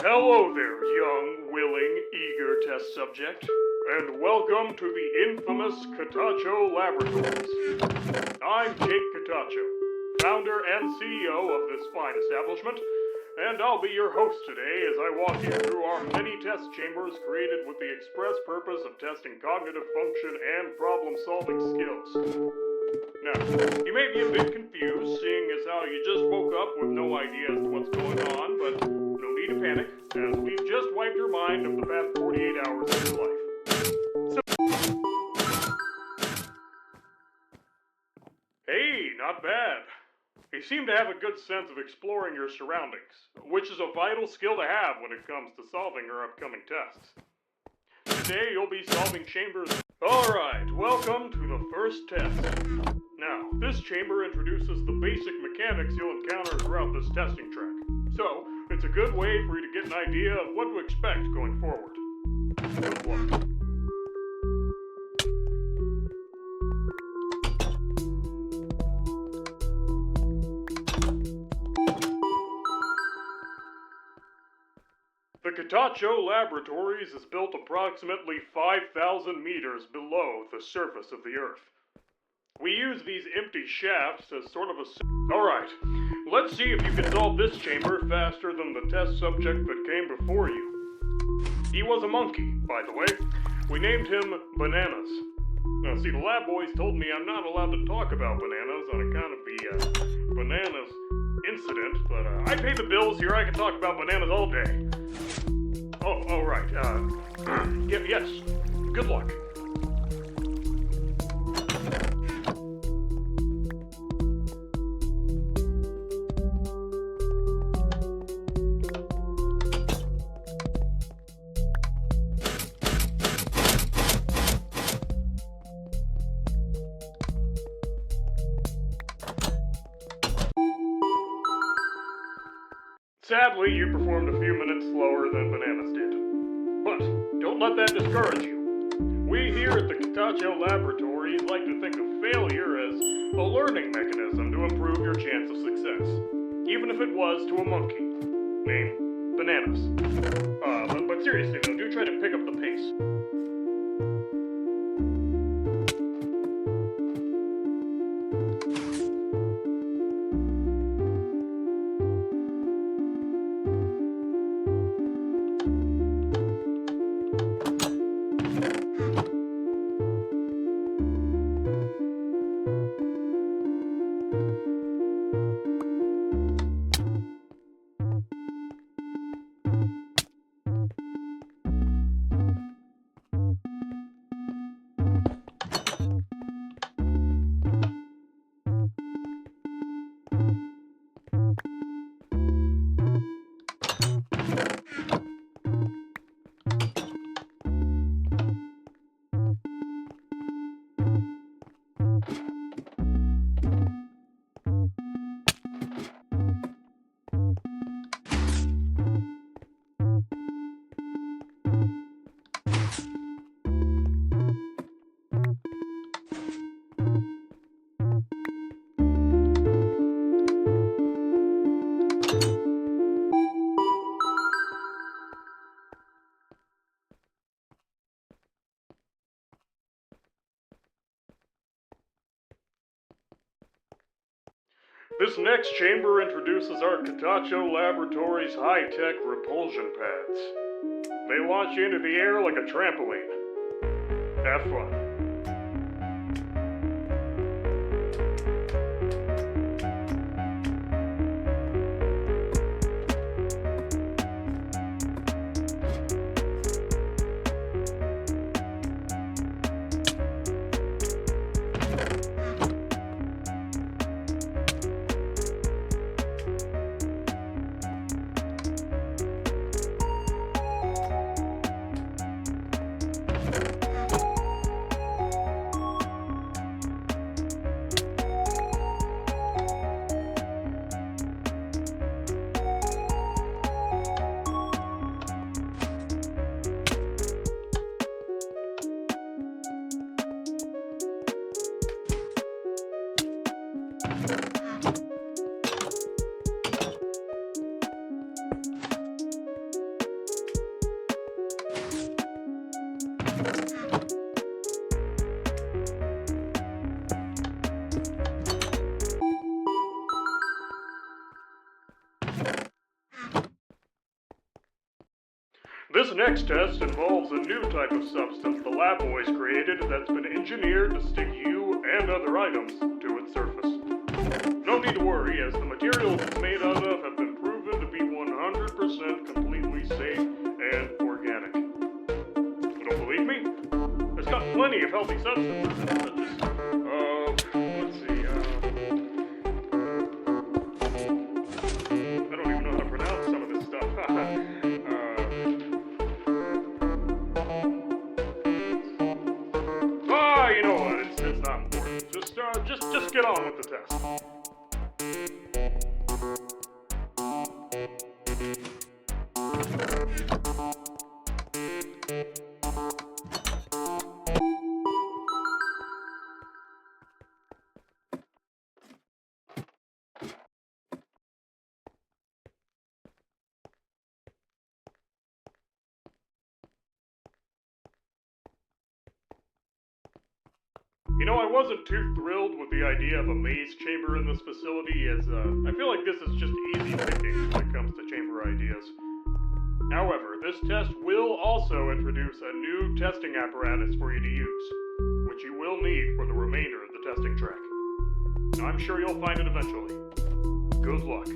Hello there, young, willing, eager test subject, and welcome to the infamous Kitatcho Laboratories. I'm Jake Kitatcho, founder and CEO of this fine establishment, and I'll be your host today as I walk you through our many test chambers created with the express purpose of testing cognitive function and problem-solving skills. Now, you may be a bit confused, seeing as how you just woke up with no idea as to what's going on, but no need to panic, as we've just wiped your mind of the past 48 hours of your life. Hey, not bad. You seem to have a good sense of exploring your surroundings, which is a vital skill to have when it comes to solving our upcoming tests. Today you'll be solving chambers. Alright, welcome to the first test. Now, this chamber introduces the basic mechanics you'll encounter throughout this testing track. So, it's a good way for you to get an idea of what to expect going forward. Good luck. The Kitatcho Laboratories is built approximately 5,000 meters below the surface of the Earth. We use these empty shafts as sort of a... Alright, let's see if you can solve this chamber faster than the test subject that came before you. He was a monkey, by the way. We named him Bananas. Now see, the lab boys told me I'm not allowed to talk about bananas on account of the, bananas incident, but, I pay the bills here, I can talk about bananas all day. Oh, right, yes, good luck. Sadly, you performed a few minutes slower than Bananas did. But don't let that discourage you. We here at the Kitatcho Laboratories like to think of failure as a learning mechanism to improve your chance of success, even if it was to a monkey named Bananas. But seriously though, do try to pick up the pace. This next chamber introduces our Kitatcho Laboratories high-tech repulsion pads. They launch you into the air like a trampoline. Have fun. This next test involves a new type of substance the lab boys created that's been engineered to stick you and other items to its surface. No need to worry, as the materials it's made out of have been proven to be 100% completely safe and organic. You don't believe me? It's got plenty of healthy substances in it, such as, let's see, I don't even know how to pronounce some of this stuff. You know what, it's not important. Just get on with the test. You know, I wasn't too thrilled with the idea of a maze chamber in this facility, as I feel like this is just easy pickings when it comes to chamber ideas. However, this test will also introduce a new testing apparatus for you to use, which you will need for the remainder of the testing track. I'm sure you'll find it eventually. Good luck.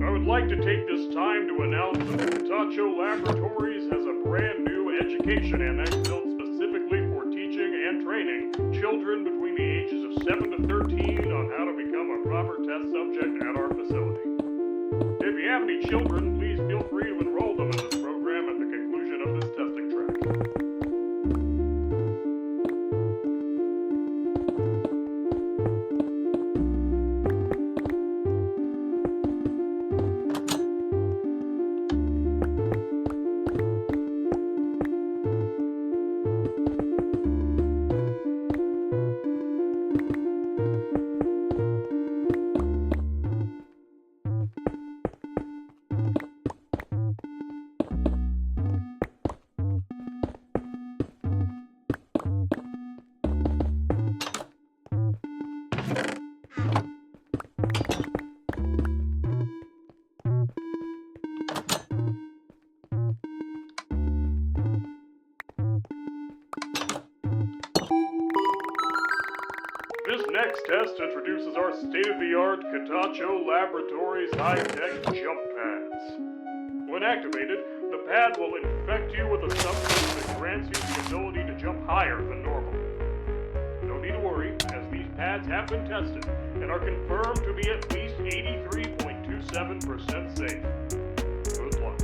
I would like to take this time to announce that the Kitatcho Laboratories has a brand new education annex built specifically for teaching and training children between the ages of 7 to 13 on how to become a proper test subject at our facility. If you have any children, please feel free to enroll them in this program at the conclusion of this testing track. This next test introduces our state-of-the-art Kitatcho Laboratories high-tech jump pads. When activated, the pad will infect you with a substance that grants you the ability to jump higher than normal. No need to worry, as these pads have been tested and are confirmed to be at least 83.27% safe. Good luck.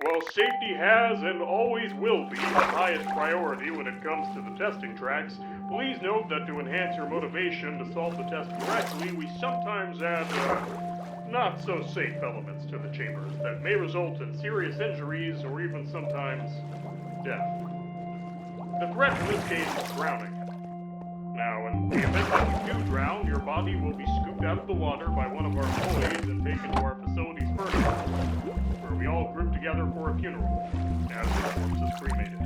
While safety has and always will be the highest priority when it comes to the testing tracks, please note that to enhance your motivation to solve the test correctly, we sometimes add, not-so-safe elements to the chambers that may result in serious injuries or even sometimes death. The threat in this case is drowning, Now, in the event that you do drown, your body will be scooped out of the water by one of our employees and taken to our facility's furnace, where we all group together for a funeral, as the corpse is cremated.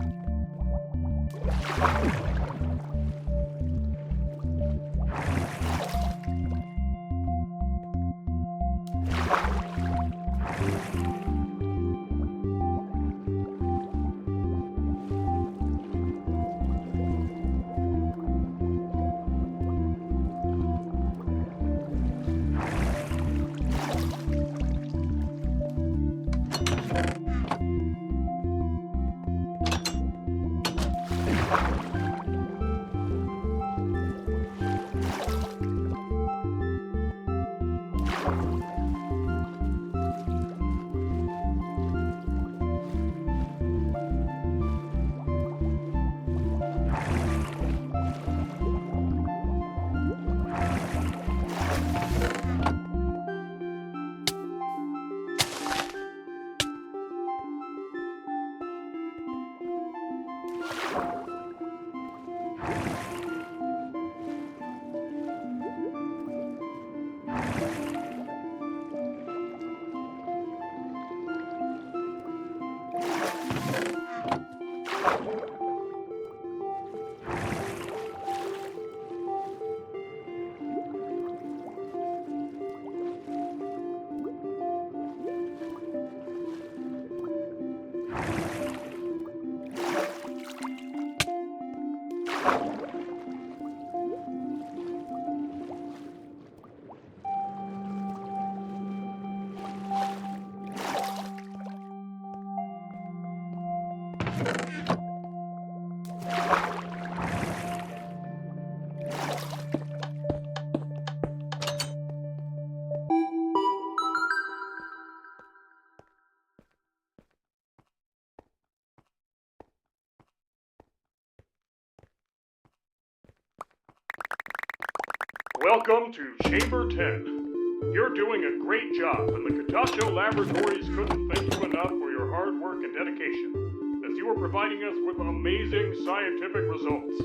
Welcome to Chamber 10. You're doing a great job, and the Kitatcho Laboratories couldn't thank you enough for your hard work and dedication, as you are providing us with amazing scientific results.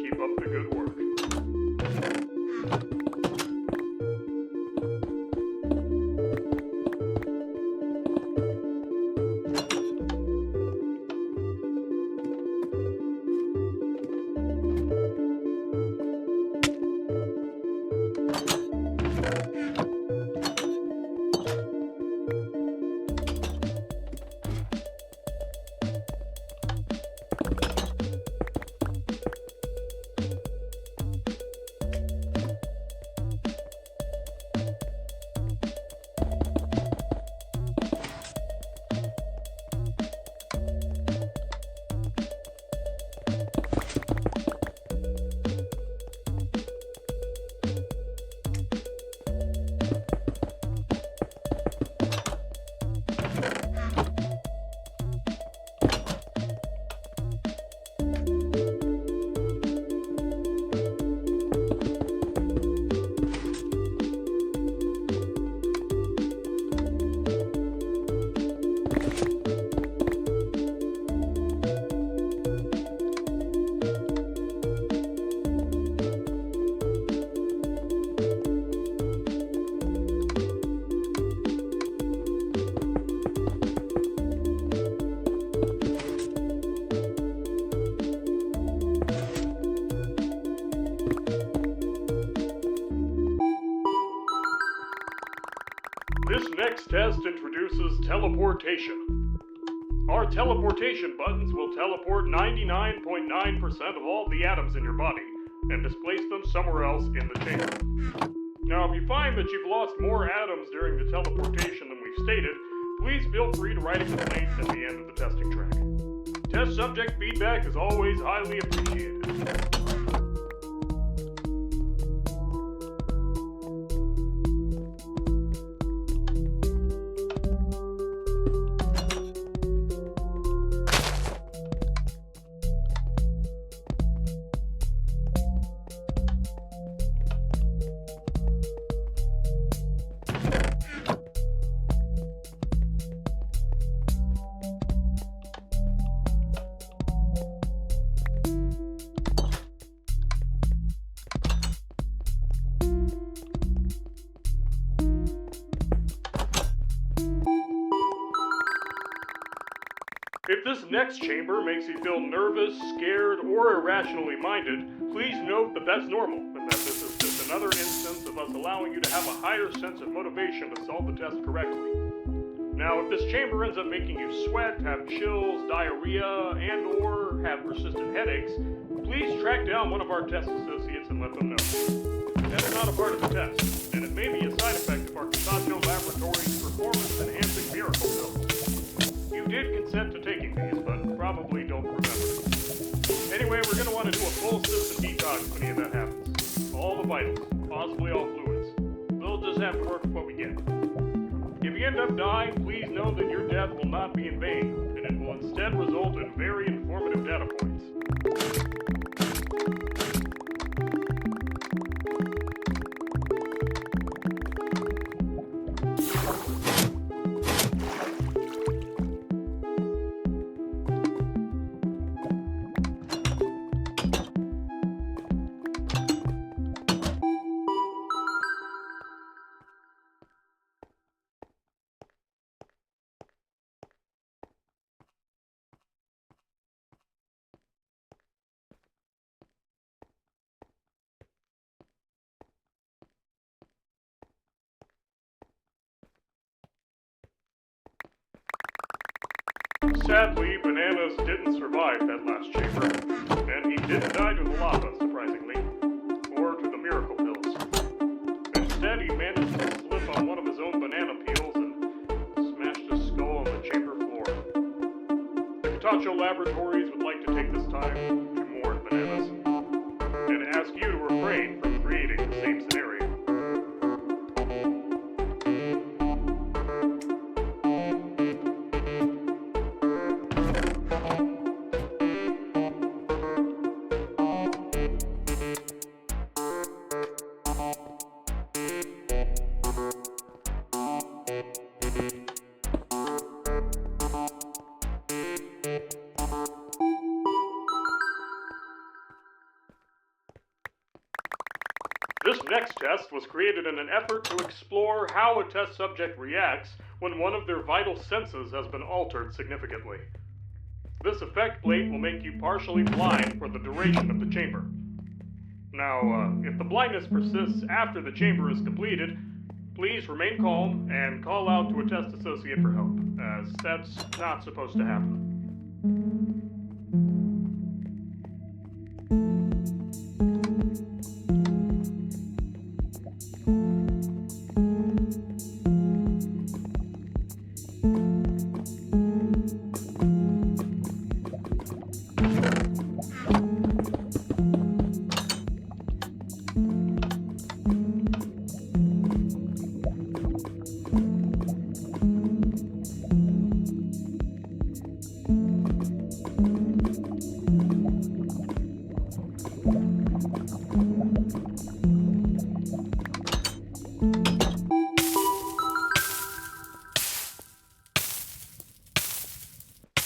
Keep up the good work. This next test introduces teleportation. Our teleportation buttons will teleport 99.9% of all the atoms in your body and displace them somewhere else in the chamber. Now, if you find that you've lost more atoms during the teleportation than we've stated, please feel free to write a complaint at the end of the testing track. Test subject feedback is always highly appreciated. this next chamber makes you feel nervous, scared, or irrationally minded, please note that that's normal, and that this is just another instance of us allowing you to have a higher sense of motivation to solve the test correctly. Now, if this chamber ends up making you sweat, have chills, diarrhea, and/or have persistent headaches, please track down one of our test associates and let them know. That's not a part of the test, and it may be a side effect of our Kitatcho Laboratories performance-enhancing miracle pills. You did consent to taking these, but probably don't remember. Anyway, we're going to want to do a full system detox when any of that happens. All the vitals, possibly all fluids. We'll just have to work with what we get. If you end up dying, please know that your death will not be in vain, and it will instead result in very informative data points. Sadly, Bananas didn't survive that last chamber, and he didn't die to the lava, surprisingly, or to the miracle pills. Instead, he managed to slip on one of his own banana peels and smashed his skull on the chamber floor. The Kitatcho Laboratories would like to take this time to mourn Bananas, and ask you to refrain from creating the same scenario. This next test was created in an effort to explore how a test subject reacts when one of their vital senses has been altered significantly. This effect plate will make you partially blind for the duration of the chamber. Now, if the blindness persists after the chamber is completed, please remain calm and call out to a test associate for help, as that's not supposed to happen.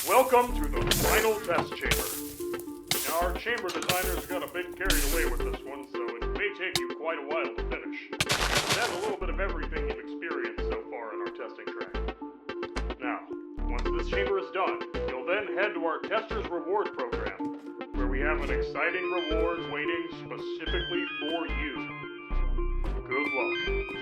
Welcome to the final test chamber. Now, our chamber designers got a bit carried away with this one, so it may take you quite a while to finish. It has a little bit of everything you've experienced so far in our testing track. Now, once this chamber is done, you'll then head to our Tester's Reward program, where we have an exciting rewards waiting specifically for you. Good luck.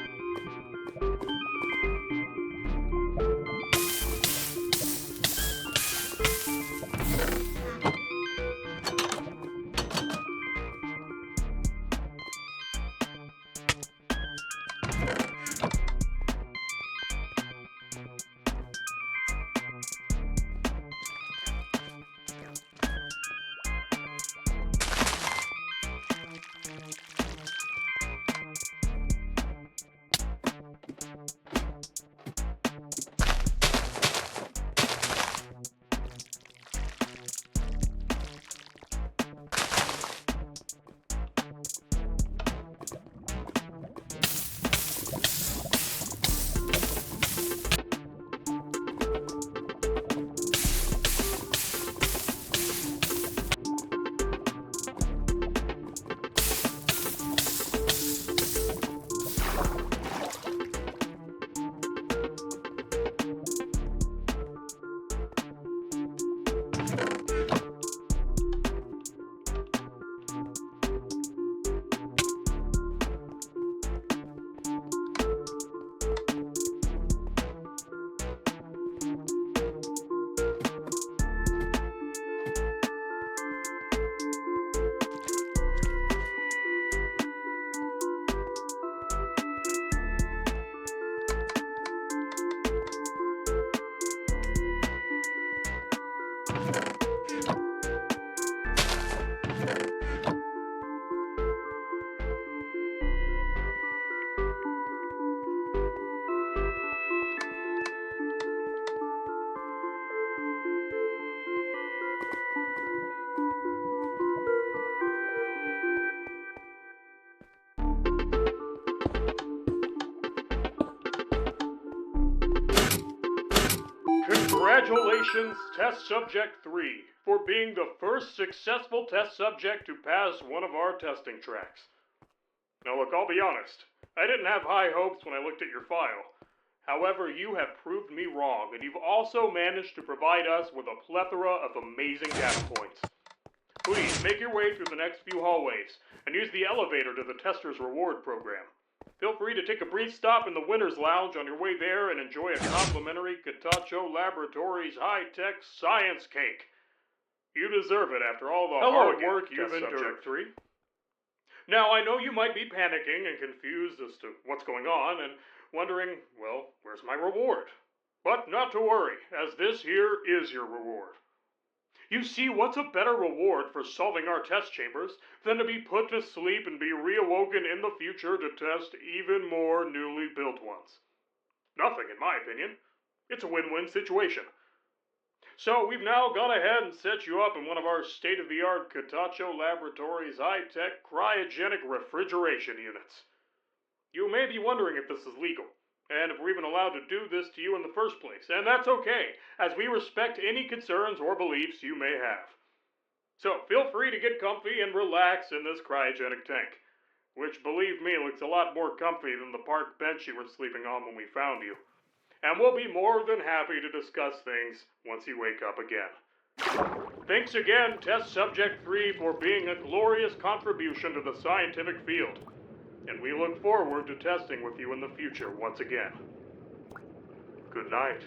Congratulations, Test Subject 3, for being the first successful test subject to pass one of our testing tracks. Now look, I'll be honest, I didn't have high hopes when I looked at your file. However, you have proved me wrong, and you've also managed to provide us with a plethora of amazing data points. Please, make your way through the next few hallways, and use the elevator to the Tester's Reward program. Feel free to take a brief stop in the Winner's Lounge on your way there and enjoy a complimentary Kitatcho Laboratories high-tech science cake. You deserve it after all the hard work you've endured. 3. Now, I know you might be panicking and confused as to what's going on and wondering, well, where's my reward? But not to worry, as this here is your reward. You see, what's a better reward for solving our test chambers than to be put to sleep and be reawoken in the future to test even more newly built ones? Nothing, in my opinion. It's a win-win situation. So we've now gone ahead and set you up in one of our state-of-the-art Kitatcho Laboratories high-tech cryogenic refrigeration units. You may be wondering if this is legal, and if we're even allowed to do this to you in the first place, and that's okay, as we respect any concerns or beliefs you may have. So feel free to get comfy and relax in this cryogenic tank, which, believe me, looks a lot more comfy than the park bench you were sleeping on when we found you. And we'll be more than happy to discuss things once you wake up again. Thanks again, Test Subject 3, for being a glorious contribution to the scientific field. And we look forward to testing with you in the future once again. Good night.